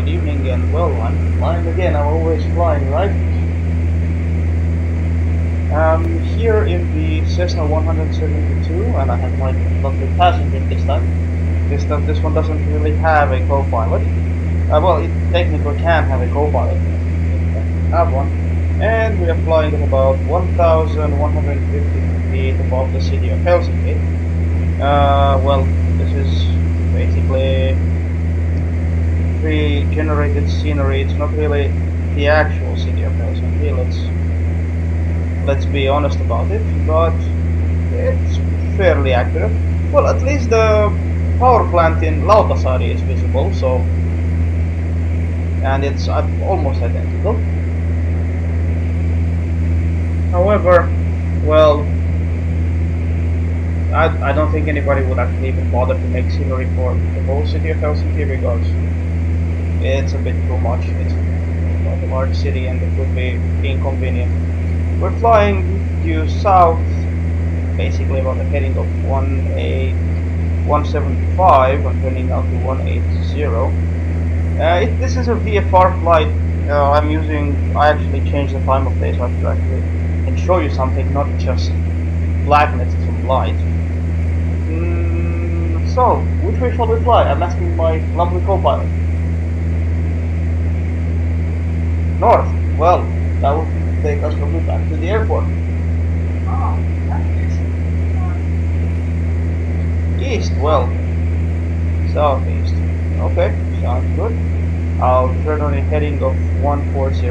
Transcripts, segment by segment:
good evening, and well, I'm flying again. I'm always flying, right? I'm here in the Cessna 172, and I have my lovely passenger this time. This one doesn't really have a co-pilot. Well, it technically can have a co-pilot. It doesn't have one. And we are flying at about 1,150 feet above the city of Helsinki. Well, this is basically pre-generated scenery. It's not really the actual city of Helsinki. Let's be honest about it, but it's fairly accurate. Well, at least the power plant in Lauttasaari is visible, so, and it's almost identical. However, well, I don't think anybody would actually even bother to make scenery for the whole city of Helsinki because it's a bit too much. It's quite a large city and it would be inconvenient. We're flying due south, basically about a heading of 175 and turning now to 180. This is a VFR flight. I actually changed the time of day so I could actually can show you something, not just blackness from light. So, which way shall we fly? I'm asking my lovely co-pilot. North. Well, that would take us probably back to the airport. Oh, that's East. Well, southeast. Okay, sounds good. I'll turn on a heading of 140.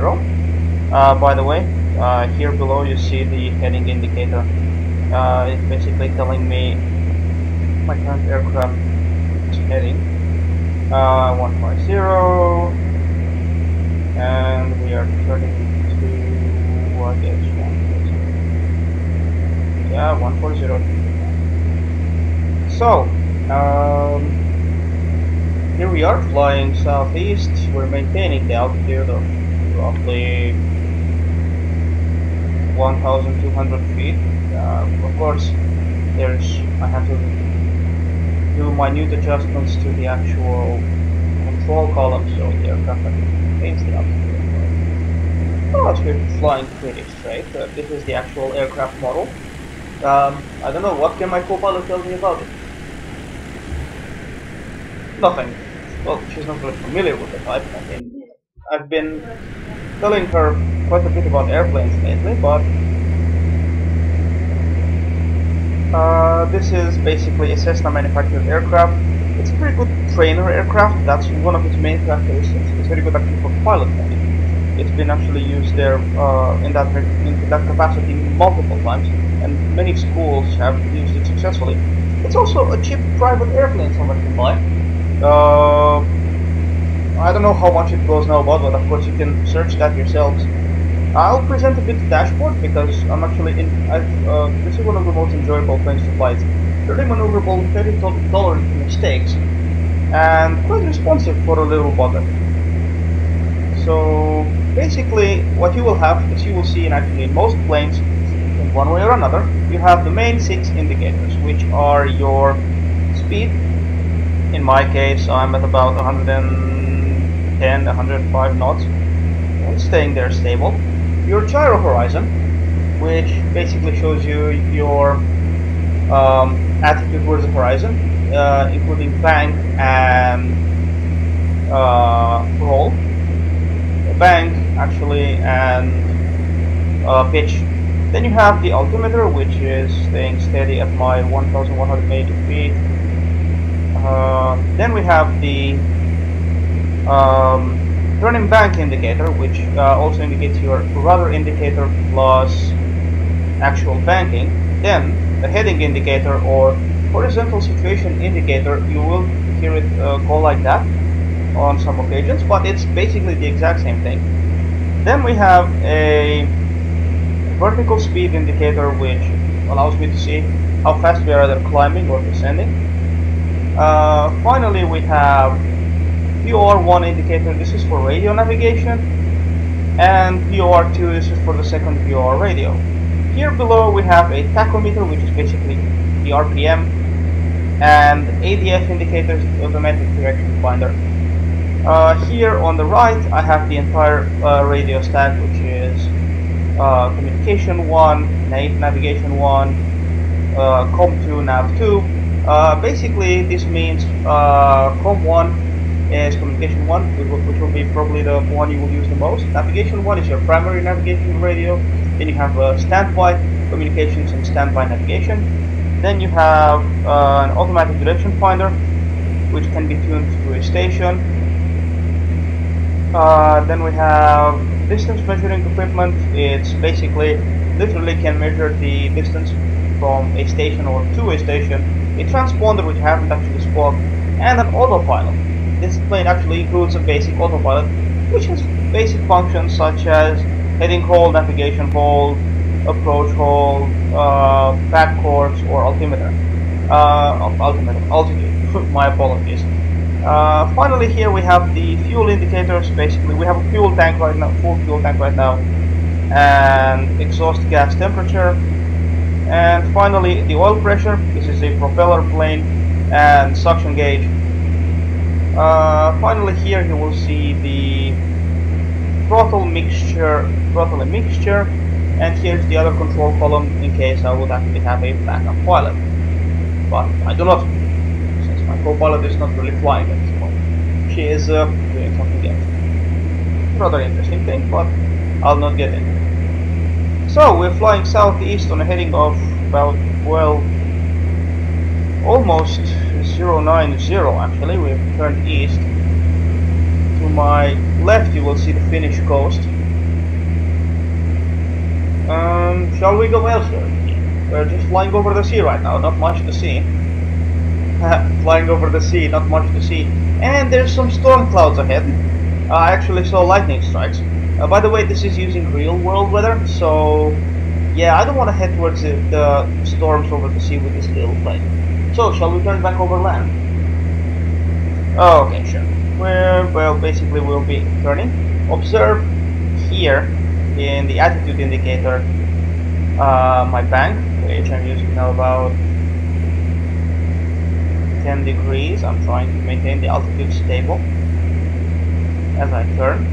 By the way, here below you see the heading indicator. It's basically telling me my current aircraft is heading 150, and we are turning to what is 140? Yeah, 140. So, here we are flying southeast. We're maintaining the altitude of roughly 1,200 feet. Of course, I have to do minute adjustments to the actual control column, so the aircraft maintains the altitude. Oh, we're flying pretty straight. This is the actual aircraft model. I don't know, what can my co-pilot tell me about it? Nothing. Well, she's not really familiar with the type. I mean, I've been telling her quite a bit about airplanes lately, but this is basically a Cessna manufactured aircraft. It's a very good trainer aircraft. That's one of its main characteristics. It's very good actually for pilot training. It's been actually used there in that capacity multiple times, and many schools have used it successfully. It's also a cheap private airplane someone can buy. I don't know how much it goes now about, but of course you can search that yourselves. I'll present a bit the dashboard because I'm actually this is one of the most enjoyable planes to fly. It's fairly maneuverable, very tolerant to mistakes, and quite responsive for a little bugger. So basically, what you will have is you will see in most planes, in one way or another, you have the main 6 indicators, which are your speed. In my case, I'm at about 110, 105 knots, and staying there stable. Your gyro horizon, which basically shows you your attitude towards the horizon, including bank and roll. Bank, actually, and pitch. Then you have the altimeter, which is staying steady at my 1,180 feet. Then we have the turning bank indicator, which also indicates your rudder indicator plus actual banking. Then the heading indicator or horizontal situation indicator, you will hear it called like that on some occasions, but it's basically the exact same thing. Then we have a vertical speed indicator, which allows me to see how fast we are either climbing or descending. Finally, we have VOR1 indicator. This is for radio navigation, and VOR2, this is for the second VOR radio. Here below we have a tachometer, which is basically the RPM, and ADF indicators, automatic direction finder. Here on the right, I have the entire radio stack, which is communication 1, navigation 1, com2, nav2. Basically, this means com1 is communication 1, which will be probably the one you will use the most. Navigation 1 is your primary navigation radio. Then you have standby communications and standby navigation. Then you have an automatic direction finder, which can be tuned to a station. Then we have distance measuring equipment. It's basically literally can measure the distance from a station or to a station. A transponder which I haven't actually spoke, and an autopilot. This plane actually includes a basic autopilot, which has basic functions such as heading hold, navigation hold, approach hold, back course, or altimeter. Altitude. My apologies. Finally, here we have the fuel indicators. Basically, we have a fuel tank right now, full fuel tank right now, and exhaust gas temperature. And finally, the oil pressure. This is a propeller plane and suction gauge. Finally, here you will see the throttle and mixture, and here's the other control column in case I would actually have a backup pilot. But I do not, since my co-pilot is not really flying at this point. She is doing something else. Rather interesting thing, but I'll not get into it. So we're flying southeast on a heading of about, well, almost 090 actually. We've turned east. To my left you will see the Finnish coast. Shall we go elsewhere? We're just flying over the sea right now, not much to see. Flying over the sea, not much to see. And there's some storm clouds ahead. I actually saw lightning strikes. By the way, this is using real world weather, so yeah, I don't want to head towards the storms over the sea with this little plane. So, shall we turn back over land? Oh, okay, sure. Well, basically we'll be turning. Observe here in the attitude indicator my bank, which I'm using now about 10 degrees. I'm trying to maintain the altitude stable. As I turn,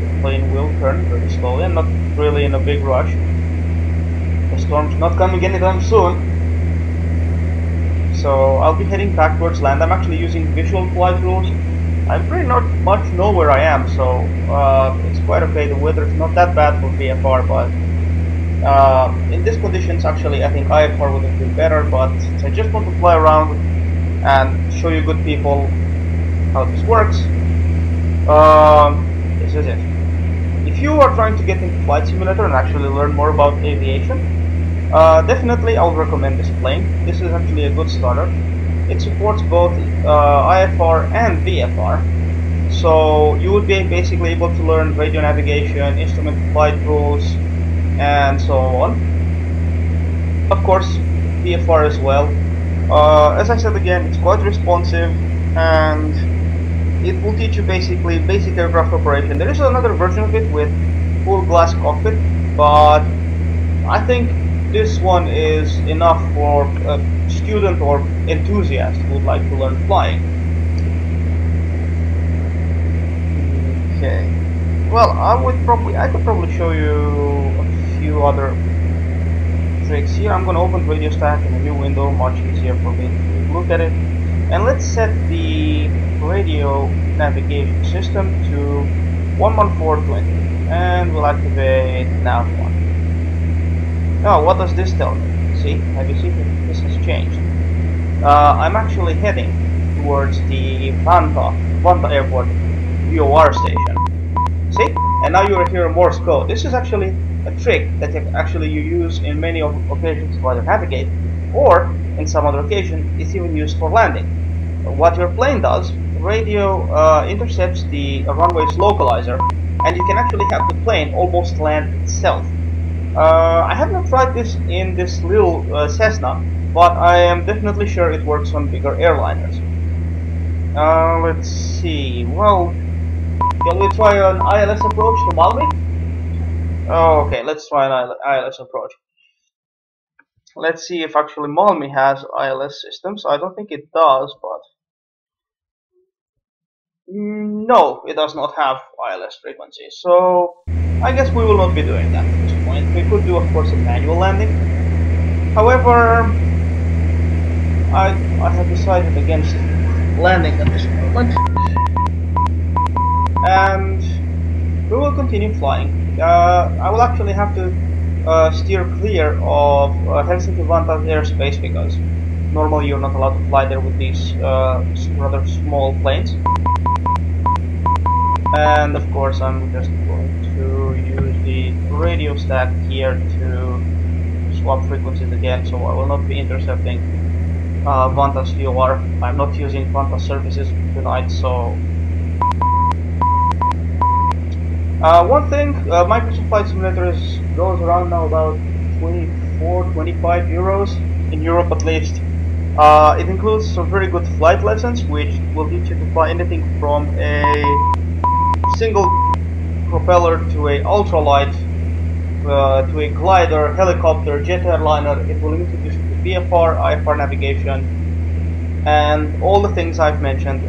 the plane will turn very slowly and not really in a big rush. The storm's not coming anytime soon. So I'll be heading back towards land. I'm actually using visual flight rules. I pretty not much know where I am, so it's quite okay. The weather is not that bad for VFR, but in these conditions, actually, I think IFR would have been better. But since I just want to fly around and show you good people how this works, this is it. If you are trying to get into Flight Simulator and actually learn more about aviation, definitely I would recommend this plane. This is actually a good starter. It supports both IFR and VFR, so you would be basically able to learn radio navigation, instrument flight rules, and so on. Of course, VFR as well. As I said again, it's quite responsive, and it will teach you basically basic aircraft operation. There is another version of it with full glass cockpit, but I think this one is enough for a student or enthusiast who would like to learn flying. Okay. Well, I could probably show you a few other tricks here. I'm going to open Radio Stack in a new window, much easier for me to look at it. And let's set the radio navigation system to 11420, and we'll activate nav1. Now, what does this tell me? See, have you seen that this has changed? I'm actually heading towards the Vanta Airport VOR station. See? And now you're hearing Morse code. This is actually a trick that you use in many occasions to either navigate, or in some other occasion, it's even used for landing. What your plane does, radio intercepts the runway's localizer, and you can actually have the plane almost land itself. I have not tried this in this little Cessna, but I am definitely sure it works on bigger airliners. Let's see. Well, shall we try an ILS approach to Malmi? Oh, okay, let's try an ILS approach. Let's see if actually Malmi has ILS systems. I don't think it does, but No, it does not have ILS frequency, so I guess we will not be doing that at this point. We could do, of course, a manual landing. However, I have decided against landing at this moment, and we will continue flying. I will actually have to steer clear of Helsinki Vanta's airspace because normally you're not allowed to fly there with these rather small planes. And of course I'm just going to use the radio stack here to swap frequencies again, so I will not be intercepting Vanta's VOR. I'm not using Vanta services tonight, so... one thing, Microsoft Flight Simulator goes around now about 24-25 euros, in Europe at least. It includes some very good flight lessons, which will teach you to fly anything from a single propeller to a ultralight, to a glider, helicopter, jet airliner. It will introduce you to VFR, IFR navigation, and all the things I've mentioned.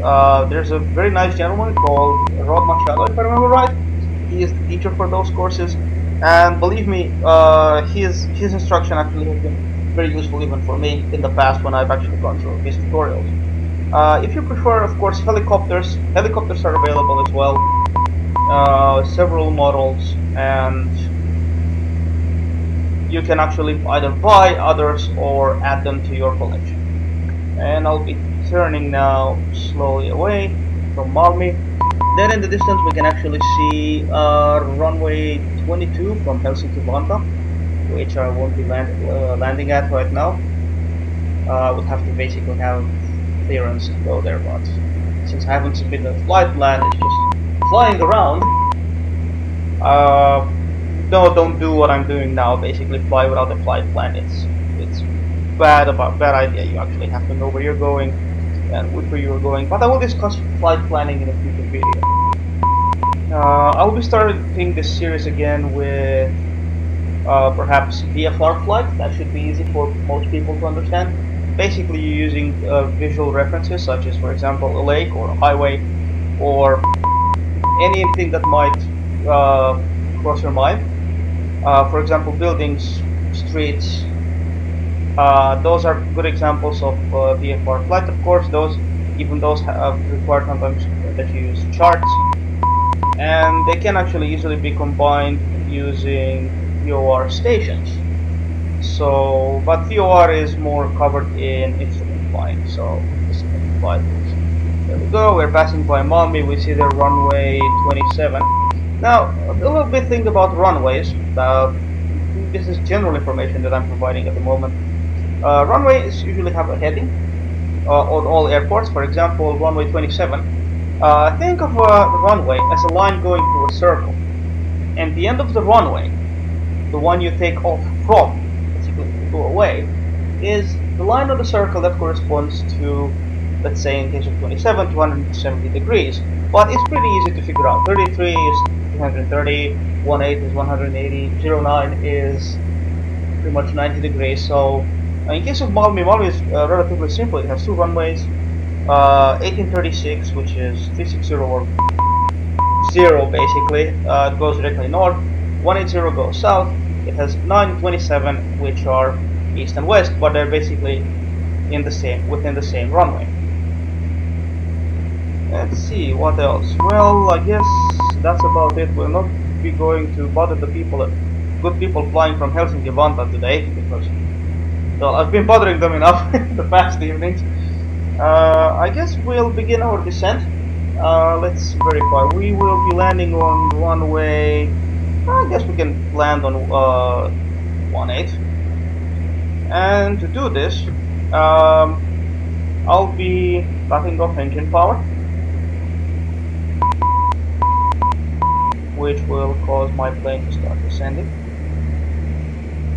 There's a very nice gentleman called Rod Machado, if I remember right. He is the teacher for those courses, and believe me, his instruction actually has been very useful even for me in the past when I've actually gone through his tutorials. If you prefer, of course, helicopters are available as well. Several models, and you can actually either buy others or add them to your collection. And I'll be turning now slowly away from Malmi. Then in the distance we can actually see runway 22 from Helsinki Vanta, which I won't be landing at right now. I would have to basically have clearance to go there, but since I haven't submitted a flight plan, it's just flying around. No, don't do what I'm doing now. Basically, fly without a flight plan. It's bad idea. You actually have to know where you're going and where you're going. But I will discuss flight planning in a future video. I will be starting this series again with perhaps VFR flight. That should be easy for most people to understand. Basically, you're using visual references such as, for example, a lake or a highway or anything that might cross your mind. For example, buildings, streets. Those are good examples of VFR flight. Of course, those require sometimes that you use charts, and they can actually easily be combined using VOR stations. So, but VOR is more covered in instrument flying. So, instrument flight. There we go. We're passing by Malmi. We see the runway 27. Now, a little bit thing about runways. This is general information that I'm providing at the moment. Runways usually have a heading on all airports. For example, runway 27. Think of a runway as a line going through a circle, and the end of the runway, the one you take off from, basically to go away, is the line of the circle that corresponds to, let's say in case of 27, 270 degrees. But it's pretty easy to figure out. 33 is 230, 18 is 180, 09 is pretty much 90 degrees. So in case of Malmi is relatively simple. It has two runways. 1836, which is 360 or 0 basically, it goes directly north. 180 goes south. It has 927, which are east and west, but they're basically within the same runway. Let's see what else. Well, I guess that's about it. We'll not be going to bother the good people flying from Helsinki Vanta today, because, well, I've been bothering them enough in the past evenings. I guess we'll begin our descent. Let's verify. We will be landing on runway. I guess we can land on 18. And to do this, I'll be cutting off engine power, which will cause my plane to start descending.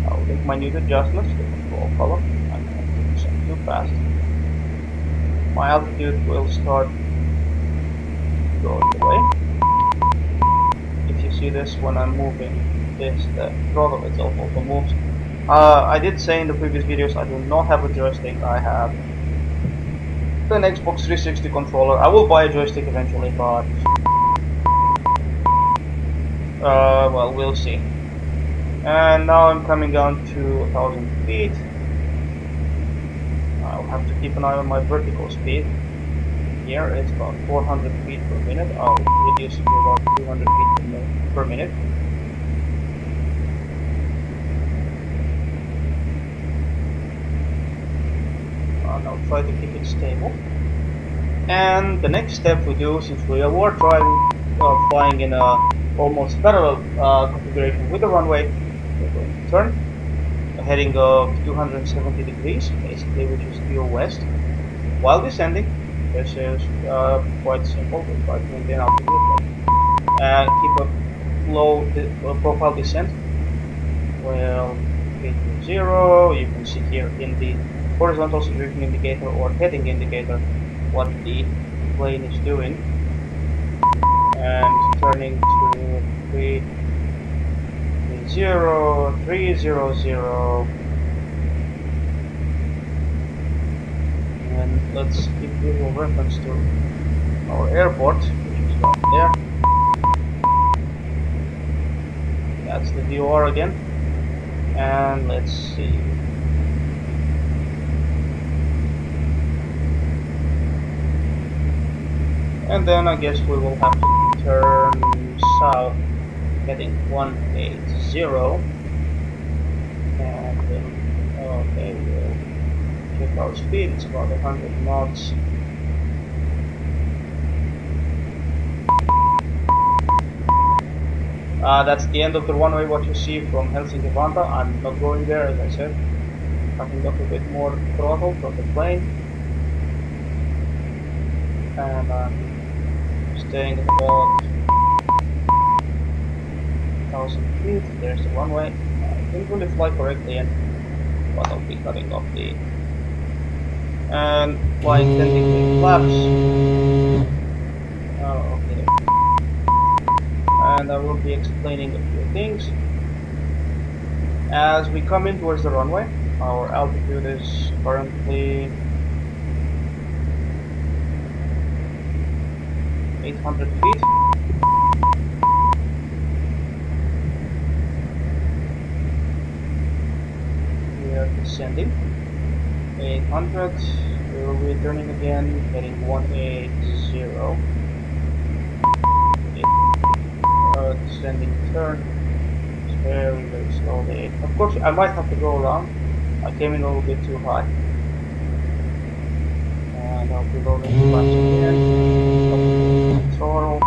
I'll make minute adjustments to control column. I'm not going to descend too fast. My altitude will start going away. If you see this when I'm moving this, the throttle itself also moves. I did say in the previous videos I do not have a joystick. I have an Xbox 360 controller. I will buy a joystick eventually, but well, we'll see. And now I'm coming down to 1,000 feet. I'll have to keep an eye on my vertical speed. Here it's about 400 feet per minute. I'll reduce it to about 200 feet per minute. And I'll try to keep it stable. And the next step we do, since we are flying in a almost parallel configuration with the runway, we're going to turn a heading of 270 degrees, basically, which is due west. While descending, this is quite simple. We try to maintain altitude and keep a low profile descent. Well, speed to 0. You can see here in the horizontal situation indicator or heading indicator what the plane is doing, and turning to 300, and let's give visual reference to our airport, which is right there. That's the VOR again, and let's see. And then I guess we will have to turn south, heading 180. And then, okay, we'll check our speed. It's about 100 knots. That's the end of the runway, what you see from Helsinki Vantaa. I'm not going there, as I said. Cutting off a bit more throttle from the plane. And staying at about 1,000 feet. There's the runway. I didn't really fly correctly yet, but I'll be cutting off the and flying tending flaps. Oh, okay. And I will be explaining a few things. As we come in towards the runway, our altitude is currently 800 feet. We are descending. 800. We will be turning again, heading 180. Descending turn. It's very, very slowly. Of course, I might have to go around. I came in a little bit too high. And I'll be loading the flaps again. Throttle.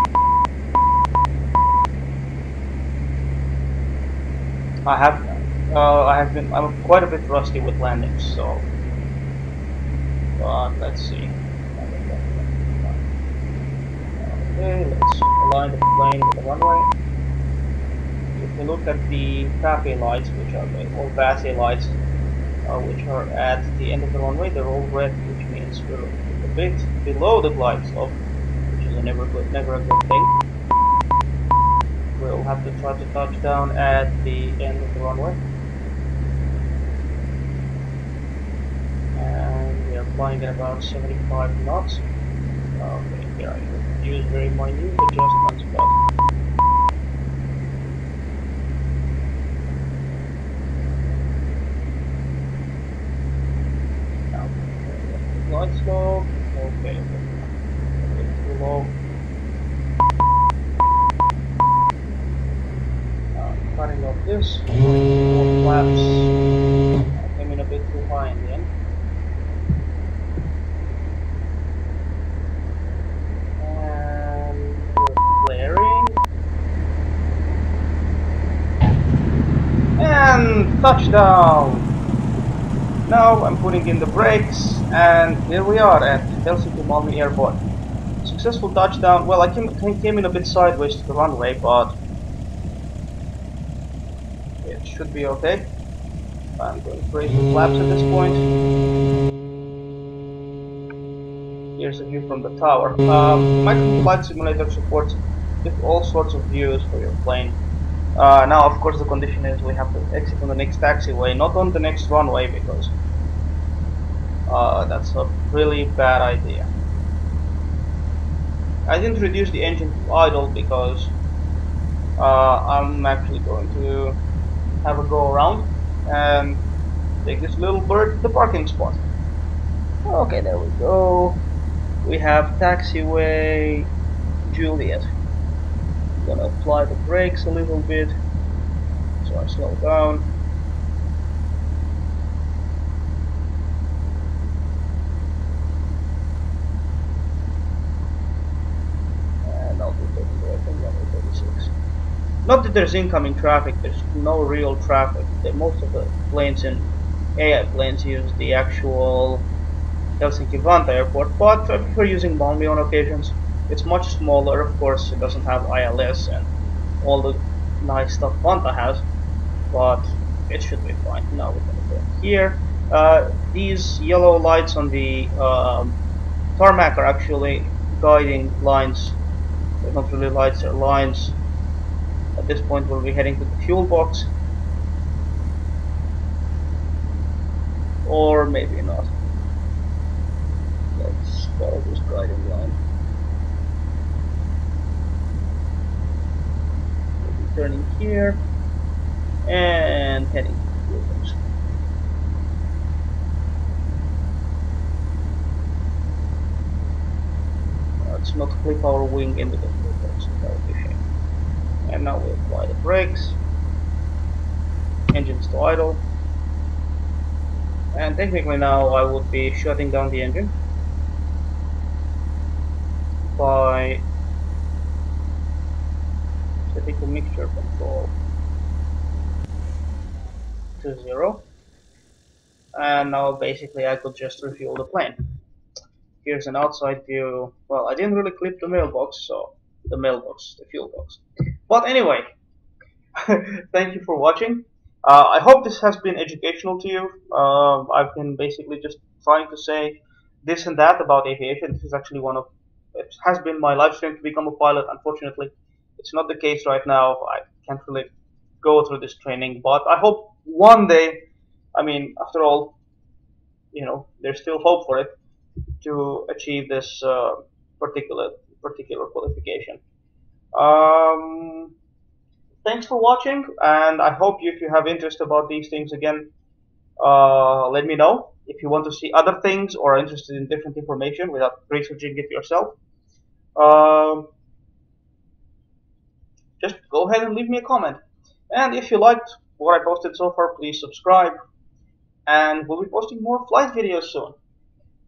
I'm quite a bit rusty with landings, so. But let's see. Okay, let's align the plane with the runway. If you look at the PAPI lights, which are or VASI lights, which are at the end of the runway, they're all red, which means we're a bit below the glide slope, which is never a good thing. We'll have to try to touch down at the end of the runway. And we are flying at about 75 knots. Okay, here I should use very minute adjustments, but now glide slope. Okay, a bit too low. Cutting off this, more flaps. I came in a bit too high in the end. And we're flaring. And touchdown! Now I'm putting in the brakes, and here we are at Helsinki Malmi Airport. Successful touchdown. Well, I came in a bit sideways to the runway, but it should be okay. I'm going to raise the flaps at this point. Here's a view from the tower. Microsoft Flight Simulator supports all sorts of views for your plane. Now, of course, the condition is we have to exit on the next taxiway, not on the next runway, because That's a really bad idea. I didn't reduce the engine to idle because I'm actually going to have a go around and take this little bird to the parking spot. Okay, there we go. We have taxiway Juliet. I'm gonna apply the brakes a little bit so I slow down. And I'll be taking the right on runway 36. Not that there's incoming traffic, there's no real traffic. Most of the planes in AI planes use the actual Helsinki Vantaa airport, but I prefer using Malmi on occasions. It's much smaller, of course, it doesn't have ILS and all the nice stuff Vantaa has, but it should be fine. Now we're gonna go here. These yellow lights on the tarmac are actually guiding lines. They're not really lights, they're lines. At this point we'll be heading to the fuel box. Or maybe not. Let's follow this guiding line. We'll be turning here and heading to the fuel box. Let's not clip our wing into the fuel box, that would be a shame. And now we apply the brakes. Engines to idle. And technically now I would be shutting down the engine by setting the mixture control to 0. And now basically I could just refuel the plane. Here's an outside view. Well, I didn't really clip the mailbox, so the fuel box. But anyway, thank you for watching. I hope this has been educational to you. I've been basically just trying to say this and that about aviation. This is actually it has been my life stream to become a pilot. Unfortunately, it's not the case right now. I can't really go through this training, but I hope one day, I mean, after all, there's still hope for it to achieve this particular particular qualification. Um, Thanks for watching, and I hope if you have interest about these things again, let me know. If you want to see other things or are interested in different information without researching it yourself, um, just go ahead and leave me a comment. And if you liked what I posted so far, please subscribe, and we'll be posting more flight videos soon.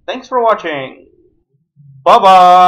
Thanks for watching. Bye bye.